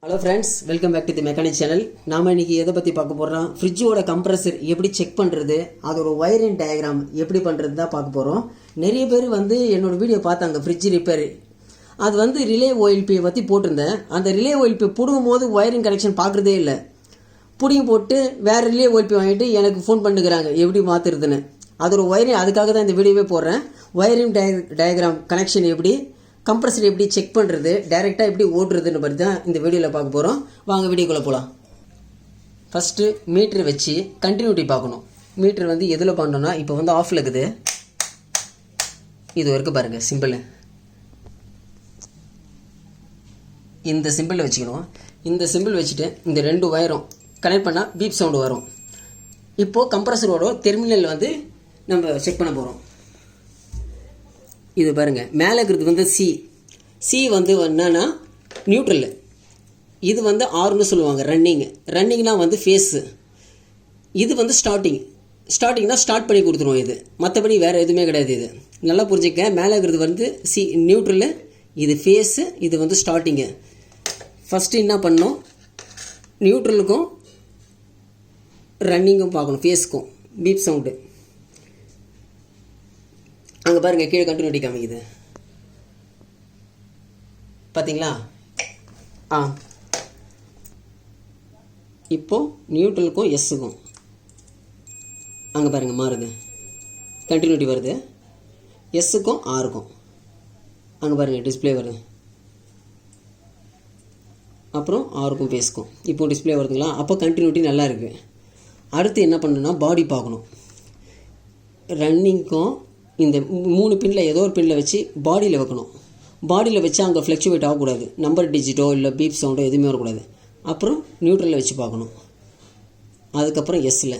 Hello friends, welcome back to the mechanic channel. நாம் இன்றைக்கி எதை பற்றி பார்க்க போகிறோம், ஃப்ரிட்ஜோட கம்ப்ரஸர் எப்படி செக் பண்ணுறது, அதோட ஒயரிங் டயக்ராம் எப்படி பண்ணுறது தான் பார்க்க போகிறோம். நிறைய பேர் என்னோடய வீடியோ பார்த்தாங்க ஃப்ரிட்ஜ் ரிப்பேர். அது ரிலே ஓஎல்பியை பற்றி போட்டிருந்தேன். அந்த ரிலே ஓஎல்பி பிடுங்கும் போது ஒயரிங் கனெக்ஷன் பார்க்குறதே இல்லை. பிடிங்கி போட்டு வேறு ரிலே ஓஎல்பி வாங்கிட்டு எனக்கு ஃபோன் பண்ணுறாங்க எப்படி மாற்றுறதுன்னு. அதோட ஒயரிங், அதுக்காக தான் இந்த வீடியோவே போடுறேன். ஒயரிங் டயக்ராம் கனெக்ஷன் எப்படி, கம்ப்ரஸர் எப்படி செக் பண்ணுறது, டைரெக்டாக எப்படி ஓடுறதுன்னு பற்றி தான் இந்த வீடியோவில் பார்க்க போகிறோம். வாங்க வீடியோக்குள்ளே போகலாம். ஃபஸ்ட்டு மீட்ரு வச்சு கண்டினியூட்டி பார்க்கணும். மீட்ரு எதில் பண்ணோன்னா, இப்போ ஆஃபில் இருக்குது. இது வரைக்கும் பாருங்கள், சிம்பிள். இந்த சிம்பிள் வச்சுக்கணும். இந்த சிம்பிள் வச்சுட்டு இந்த ரெண்டு ஒயரும் கனெக்ட் பண்ணால் பீப் சவுண்டு வரும். இப்போது கம்ப்ரஸரோட டெர்மினல் நம்ம செக் பண்ண போகிறோம். இது பாருங்கள், மேலே இருக்கிறது சி என்னன்னா நியூட்ரல். இது ஆர்னு சொல்லுவாங்க, ரன்னிங்னா ஃபேஸு. இது ஸ்டார்டிங்னா ஸ்டார்ட் பண்ணி கொடுத்துருவோம். இது மற்றபடி வேறு எதுவுமே கிடையாது. இது நல்லா புரிஞ்சுக்க. மேலே இருக்கிறது சி நியூட்ரல், இது ஃபேஸு, இது ஸ்டார்டிங்கு. ஃபஸ்ட்டு என்ன பண்ணணும், நியூட்ரலுக்கும் ரன்னிங்கும் பார்க்கணும், ஃபேஸுக்கும் பீப் சவுண்டு. அங்கே பாருங்கள், கீழே கண்டினியூட்டி காமிக்குது பார்த்தீங்களா? இப்போது நியூட்ரலுக்கும் எஸ்ஸுக்கும் அங்கே பாருங்கள் மாறுது, கண்டினியூட்டி வருது. எஸ்ஸுக்கும் ஆருக்கும் அங்கே பாருங்கள் டிஸ்பிளே வருது. அப்புறம் ஆருக்கும் பேஸுக்கும் இப்போது டிஸ்பிளே வருதுங்களா? அப்போ கண்டினியூட்டி நல்லா இருக்குது. அடுத்து என்ன பண்ணணும்னா, பாடி பார்க்கணும். ரன்னிங்க்கும் இந்த 3 பின்னில் ஏதோ ஒரு பின்னில் வச்சு பாடியில் வைக்கணும். பாடியில் வச்சு அங்கே ஃப்ளக்சுவேட் ஆகக்கூடாது. நம்பர் டிஜிட்டோ இல்லை பீப் சவுண்டோ எதுவுமே வரக்கூடாது. அப்புறம் நியூட்ரலில் வச்சு பார்க்கணும். அதுக்கப்புறம் எஸ்ஸில்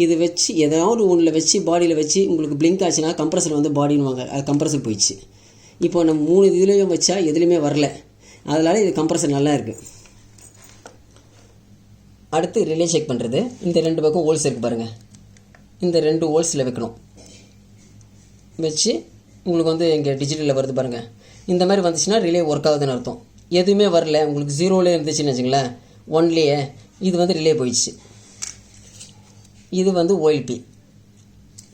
இது வச்சு ஏதாவது ஒன்றில் வச்சு பாடியில் வச்சு உங்களுக்கு பிளிங்க் ஆச்சுன்னா கம்ப்ரஸர் பாடின்னுவாங்க. அது கம்ப்ரஸர் போயிடுச்சு. இப்போ நம்ம 3 இதுலேயும் வச்சா எதுலேயுமே வரல. அதனால் இது கம்ப்ரஸர் நல்லா இருக்குது. அடுத்து ரிலே செக் பண்ணுறது. இந்த 2 பக்கம் ஹோல்ஸ் இருக்குது பாருங்கள். இந்த 2 ஹோல்ஸில் வைக்கணும். வச்சு உங்களுக்கு இங்கே டிஜிட்டலில் வருது பாருங்கள். இந்த மாதிரி வந்துச்சுன்னா ரிலே ஒர்க் ஆகுதுன்னு அர்த்தம். எதுவுமே வரல, உங்களுக்கு 0லே இருந்துச்சுன்னு வச்சுங்களேன், 1லேயே இது ரிலே போயிடுச்சு. இது ஓஎல்பி.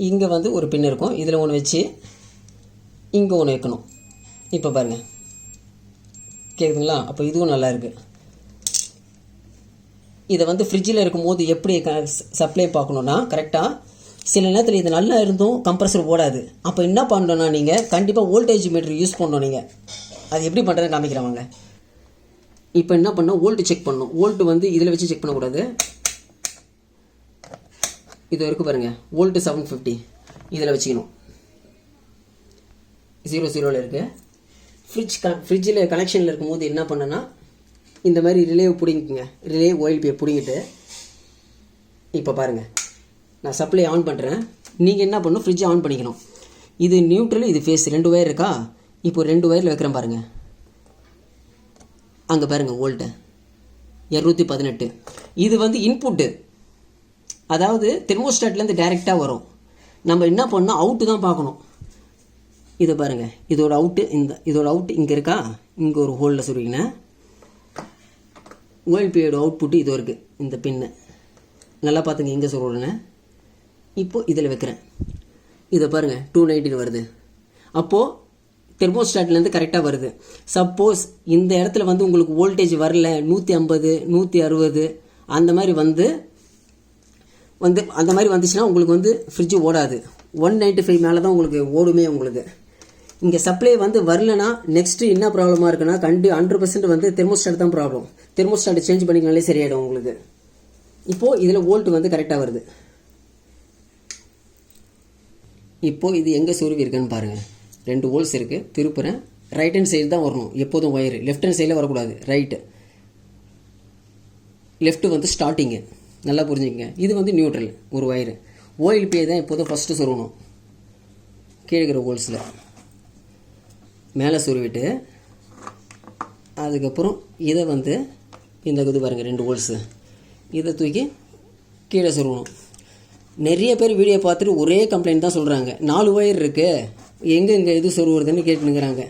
இங்கே ஒரு பின் இருக்கும். இதில் ஒன்று வச்சு இங்கே ஒன்று வைக்கணும். இப்போ பாருங்கள், கேட்குதுங்களா? அப்போ இதுவும் நல்லா இருக்குது. இதை ஃப்ரிட்ஜில் இருக்கும்போது எப்படி சப்ளை பார்க்கணுன்னா, கரெக்டாக சில நேரத்தில் இது நல்லா இருந்தும் கம்ப்ரஸர் ஓடாது. அப்போ என்ன பண்ணணும்னா, நீங்கள் கண்டிப்பாக வோல்டேஜ் மீட்டர் யூஸ் பண்ணணும். நீங்கள் அது எப்படி பண்ணுறதுன்னு காமிக்கிறவங்க. இப்போ என்ன பண்ணணும், வோல்ட்டு செக் பண்ணணும். வோல்ட்டு இதில் வச்சு செக் பண்ணக்கூடாது. இது வரைக்கும் பாருங்கள், வோல்ட்டு 750 இதில் வச்சுக்கணும். 00ல் இருக்குது. ஃப்ரிட்ஜில் கனெக்ஷனில் இருக்கும்போது என்ன பண்ணுன்னா, இந்த மாதிரி ரிலேவை பிடிங்கிக்குங்க. ரிலே ஓஎல்பியை பிடிங்கிட்டு இப்போ பாருங்கள், நான் சப்ளை ஆன் பண்ணுறேன். நீங்கள் என்ன பண்ணணும், ஃப்ரிட்ஜை ஆன் பண்ணிக்கணும். இது நியூட்ரல், இது ஃபேஸ், 2 ஒயர் இருக்கா? இப்போ 2 ஒயரில் வைக்கிறேன் பாருங்கள். அங்கே பாருங்கள், வோல்ட்டு 218. இது இன்புட்டு, அதாவது தெர்மோஸ்டாட்லேருந்து டைரெக்டாக வரும். நம்ம என்ன பண்ணணும், அவுட்டு தான் பார்க்கணும். இதை பாருங்கள், இதோட அவுட்டு இதோட அவுட்டு இங்கே இருக்கா? இங்கே ஒரு ஹோலில் சொல்லிங்கன்னா ஓஎல்பியோட அவுட்புட்டு இது இருக்குது. இந்த பின்னு நல்லா பார்த்துங்க, எங்கே சொல்கிறேன்னு. இப்போது இதில் வைக்கிறேன். இதை பாருங்கள், 219 வருது. அப்போது தெர்மோஸ்டாட்லேருந்து கரெக்டாக வருது. சப்போஸ் இந்த இடத்துல உங்களுக்கு வோல்டேஜ் வரல, 150 160 அந்த மாதிரி அந்த மாதிரி வந்துச்சுன்னா உங்களுக்கு ஃப்ரிட்ஜு ஓடாது. 195 மேலே தான் உங்களுக்கு ஓடுமே. உங்களுக்கு இங்கே சப்ளை வரலனா நெக்ஸ்ட்டு என்ன ப்ராப்ளமாக இருக்குன்னா, 100% தெர்மோஸ்டாட் தான் ப்ராப்ளம். தெர்மோஸ்டாட் சேஞ்ச் பண்ணிக்கனாலே சரியாயிடும் உங்களுக்கு. இப்போது இதில் வோல்ட்டு கரெக்டாக வருது. இப்போது இது எங்கே சொருவி இருக்குன்னு பாருங்கள். 2 ஹோல்ஸ் இருக்குது. திருப்புறேன். ரைட் ஹேண்ட் சைடு தான் வரணும் எப்போதும் ஒயர். லெஃப்ட் ஹேண்ட் சைடில் வரக்கூடாது. லெஃப்ட்டு ஸ்டார்டிங்கு, நல்லா புரிஞ்சுக்கங்க. இது நியூட்ரல் ஒரு ஒயரு. ஓஎல்பியை தான் எப்போதும் ஃபஸ்ட்டு சொருகணும். கீழே ஹோல்ஸில் மேலே சொருவிட்டு அதுக்கப்புறம் இதை இந்த இது பாருங்கள், 2 ஹோல்ஸு, இதை தூக்கி கீழே சொருகணும். நிறைய பேர் வீடியோ பார்த்துட்டு ஒரே கம்ப்ளைண்ட் தான் சொல்கிறாங்க. 4 ஒயர் இருக்குது, எங்கே இது சொருவுறதுன்னு கேட்டுனுங்கிறாங்க.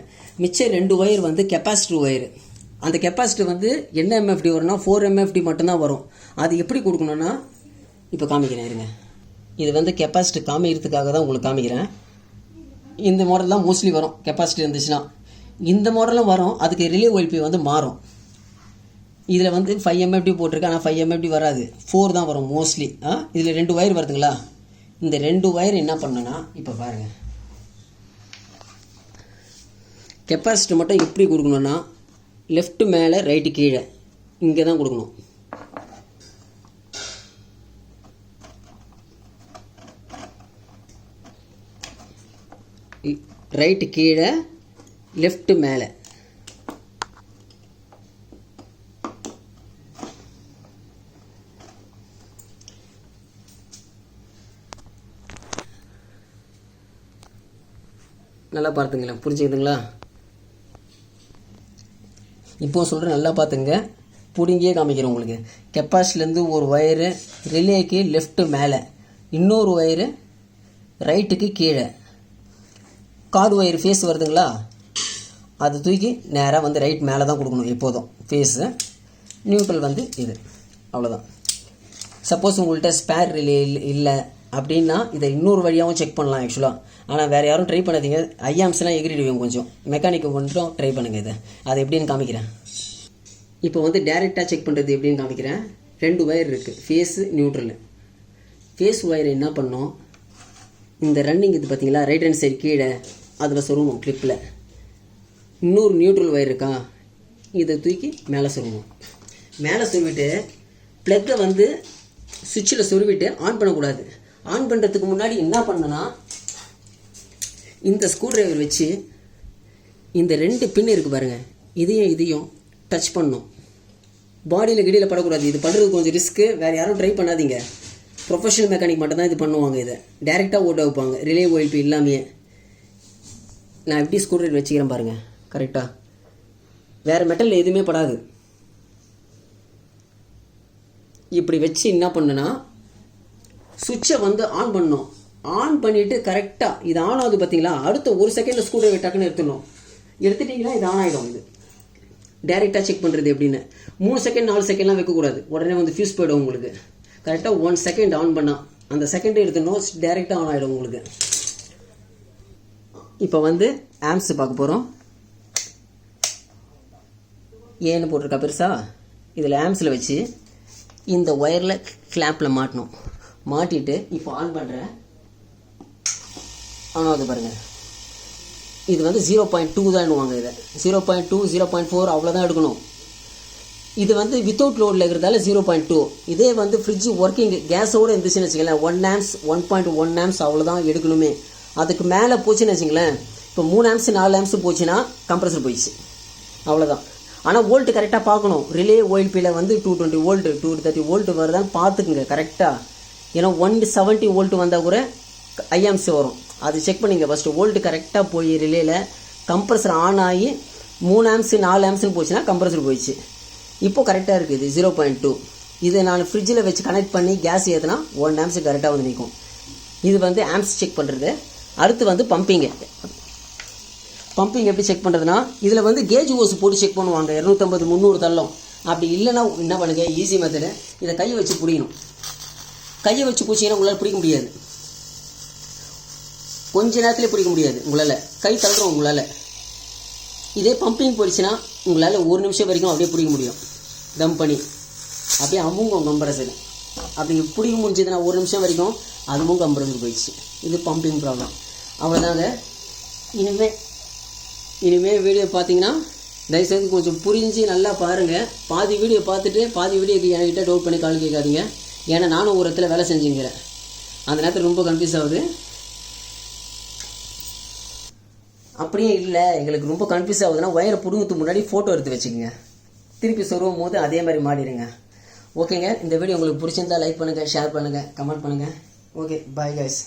மிச்சம் 2 ஒயர் கெப்பாசிட்டர் ஒயர். அந்த கெப்பாசிட்டி வந்து என்ன எம்எஃப்டி வரும்னா 4 எம்எஃப்டி மட்டும்தான் வரும். அது எப்படி கொடுக்கணும்னா இப்போ காமிக்கிறேன் இருங்க. இது வந்து கெப்பாசிட்டி காமிக்கிறதுக்காக தான் உங்களுக்கு காமிக்கிறேன். இந்த மாடல் தான் மோஸ்ட்லி வரும் கெப்பாசிட்டி இருந்துச்சுன்னா. இந்த மாடலும் வரும், அதுக்கு ரிலே ஒய்பி வந்து மாறும். இதில் வந்து 5 எம்எஃப்டி போட்டிருக்கு, ஆனால் 5 எம்எஃப்டி வராது, 4 தான் வரும் மோஸ்ட்லி. இதில் 2 ஒயர் வருதுங்களா? இந்த 2 ஒயர் என்ன பண்ணுன்னா இப்போ பாருங்கள், கெப்பாசிட்டி மட்டும் எப்படி கொடுக்கணுன்னா லெஃப்ட் மேலே ரைட்டு கீழே இங்கே தான் கொடுக்கணும். ரைட்டு கீழே லெஃப்ட் மேலே. நல்லா பார்த்துங்களேன், புரிஞ்சுக்கிதுங்களா? இப்போ சொல்கிறேன், நல்லா பார்த்துங்க, பிடிங்கியே காமிக்கிறேன் உங்களுக்கு. கெப்பாசிட்டிலேருந்து ஒரு ஒயரு ரிலேக்கு லெஃப்ட்டு மேலே, இன்னொரு ஒயரு ரைட்டுக்கு கீழே. கார்டு ஒயர் ஃபேஸ் வருதுங்களா, அது தூக்கி நேராக வந்து ரைட் மேலே தான் கொடுக்கணும் எப்போதும் ஃபேஸு. நியூட்ரல் வந்து இது, அவ்வளோதான். சப்போஸ் உங்கள்கிட்ட ஸ்பேர் ரிலே இல்லை அப்படின்னா இதை இன்னொரு வழியாகவும் செக் பண்ணலாம் ஆக்சுவலாக. ஆனால் வேறு யாரும் ட்ரை பண்ணாதீங்க, ஐஆம்ஸ்லாம் எகிரிடுவீங்க. கொஞ்சம் மெக்கானிக்கு மட்டும் ட்ரை பண்ணுங்கள். இதை அது எப்படின்னு காமிக்கிறேன். இப்போ வந்து டேரெக்டாக செக் பண்ணுறது எப்படின்னு காமிக்கிறேன். 2 ஒயர் இருக்குது, ஃபேஸு நியூட்ரலு. ஃபேஸ் ஒயர் என்ன பண்ணோம், இந்த ரன்னிங் இது பார்த்தீங்களா, ரைட் ஹேண்ட் சைடு கீழே அதில் சொருவோம் கிளிப்பில். இன்னொரு நியூட்ரல் ஒயர் இருக்கா, இதை தூக்கி மேலே சொருவோம். மேலே சொருவிட்டு ப்ளக்கை வந்து சுவிட்சில் சொருவிட்டு ஆன் பண்ணக்கூடாது. ஆன் பண்ணுறதுக்கு முன்னாடி என்ன பண்ணனா, இந்த ஸ்க்ரூ டிரைவர் வச்சு இந்த 2 பின் இருக்குது பாருங்கள், இதையும் டச் பண்ணணும். பாடியில் கிடியில் படக்கூடாது. இது பண்ணுறது கொஞ்சம் ரிஸ்க்கு, வேறு யாரும் ட்ரை பண்ணாதீங்க. ப்ரொஃபஷனல் மெக்கானிக் மட்டும் தான் இது பண்ணுவாங்க. இதை டேரெக்டாக ஓட்ட வைப்பாங்க, ரிலே ஒய்பி இல்லாமையே. நான் எப்படி ஸ்க்ரூ டிரைவர் வச்சுக்கிறேன் பாருங்கள், கரெக்டாக வேறு மெட்டலில் எதுவுமே படாது. இப்படி வச்சு என்ன பண்ணுன்னா சுவிட்சை வந்து ஆன் பண்ணணும். ஆன் பண்ணிவிட்டு கரெக்டாக இது ஆன் ஆகுது பார்த்தீங்களா, அடுத்த 1 செகண்டில் ஸ்க்ரூ டிரைவர் டக்குன்னு எடுத்துடணும். எடுத்துட்டிங்கன்னா இது ஆன் ஆகிடும். இது டேரெக்டாக செக் பண்ணுறது எப்படின்னு 3 செகண்ட் 4 செகண்ட்லாம் வைக்கக்கூடாது, உடனே வந்து ஃபியூஸ் போய்டும் உங்களுக்கு. கரெக்டாக 1 செகண்ட் ஆன் பண்ணால் அந்த செகண்டே எடுத்துடணும், டேரெக்டாக ஆன் ஆகிடும் உங்களுக்கு. இப்போ வந்து ஆம்ஸ் பார்க்க போகிறோம். ஏன்னு போட்டிருக்கா பெருசா, இதில் ஆம்ஸில் வச்சு இந்த ஒயரில் கிளாப்பில் மாட்டணும். மாட்டிட்டு இப்போ ஆன் பண்ணுறேன், ஆன் ஆகுது பாருங்கள். இது வந்து 0.2 தான்னுவாங்க. இதை 0.2 0.4 அவ்வளோதான் எடுக்கணும். இது வந்து வித்தவுட் லோடில் இருக்கிறதால 0.2. இதே வந்து ஃப்ரிட்ஜ் ஒர்க்கிங் கேஸோடு இருந்துச்சுன்னு வச்சுக்கலேன் 1 ஆம்ஸ் 1.1 ஆம்ஸ் அவ்வளோதான் எடுக்கணுமே. அதுக்கு மேலே போச்சுன்னு வச்சுங்களேன், இப்போ 3 ஆம்ஸ் 4 ஆம்ஸ் போச்சுன்னா கம்ப்ரஸர் போயிடுச்சு, அவ்வளோதான். ஆனால் வோல்ட்டு கரெக்டாக பார்க்கணும். ரிலே ஓஎல்பியில் வந்து 220 வோல்ட்டு 230 வோல்ட்டு வருதான்னு பார்த்துக்குங்க கரெக்டாக. ஏன்னா 170 வோல்ட்டு வந்தால் கூட ஐஆம்ஸ் வரும், அது செக் பண்ணிங்க ஃபஸ்ட்டு. வோல்ட்டு கரெக்டாக போய் ரிலேயில் கம்ப்ரஸர் ஆன் ஆகி 3 ஆம்ஸ் 4 ஆம்ஸ்னு போச்சுன்னா கம்ப்ரஸர் போயிடுச்சு. இப்போ கரெக்டாக இருக்குது 0.2. இதை நான் ஃப்ரிட்ஜில் வச்சு கனெக்ட் பண்ணி கேஸ் ஏற்றினா 1 ஆம்ஸ் கரெக்டாக வந்து நிற்கும். இது வந்து ஆம்ஸ் செக் பண்ணுறது. அடுத்து வந்து பம்பிங்கு. பம்பிங் எப்படி செக் பண்ணுறதுனா, இதில் வந்து கேஜ் ஓஸ் போட்டு செக் பண்ணுவாங்க 250 300 தள்ளம். அப்படி இல்லைன்னா என்ன பண்ணுங்க, ஈஸி மெத்தடு, இதை கையை வச்சு பிடிக்கணும். கையை வச்சு பிடிச்சிங்கன்னா உங்களால் பிடிக்க முடியாது, கொஞ்ச நேரத்துலேயே பிடிக்க முடியாது உங்களால், கை தள்ளுறோம் உங்களால். இதே பம்பிங் போயிடுச்சுன்னா உங்களால் 1 நிமிஷம் வரைக்கும் அப்படியே பிடிக்க முடியும். தம் பண்ணி அப்படியே அமுங்கும் கம்ப்ரஸர். அப்படி பிடிக்க முடிஞ்சதுன்னா 1 நிமிஷம் வரைக்கும் அதுவும் கம்ப்ரஸர் போயிடுச்சு. இது பம்பிங் ப்ராப்ளம், அவ்வளோதாங்க. இனிமேல் வீடியோ பார்த்தீங்கன்னா தயவுசெய்து கொஞ்சம் புரிஞ்சு நல்லா பாருங்கள். பாதி வீடியோ பார்த்துட்டு பாதி வீடியோக்கு என்கிட்ட டவுட் பண்ணி கால் கேட்காதீங்க. ஏன்னா நானும் ஒரு இடத்துல வேலை செஞ்சுங்கிறேன், அந்த நேரத்தில் ரொம்ப கன்ஃபியூஸ் ஆகுது. அப்படியே இல்லை எங்களுக்கு ரொம்ப கன்ஃபியூஸ் ஆகுதுன்னா ஒயரை பிடுங்கிறதுக்கு முன்னாடி ஃபோட்டோ எடுத்து வச்சுக்கோங்க, திருப்பி சொருவும் போது அதே மாதிரி மாட்டிடுங்க. ஓகேங்க, இந்த வீடியோ உங்களுக்கு பிடிச்சிருந்தா லைக் பண்ணுங்கள், ஷேர் பண்ணுங்கள், கமெண்ட் பண்ணுங்கள். Okay, bye guys.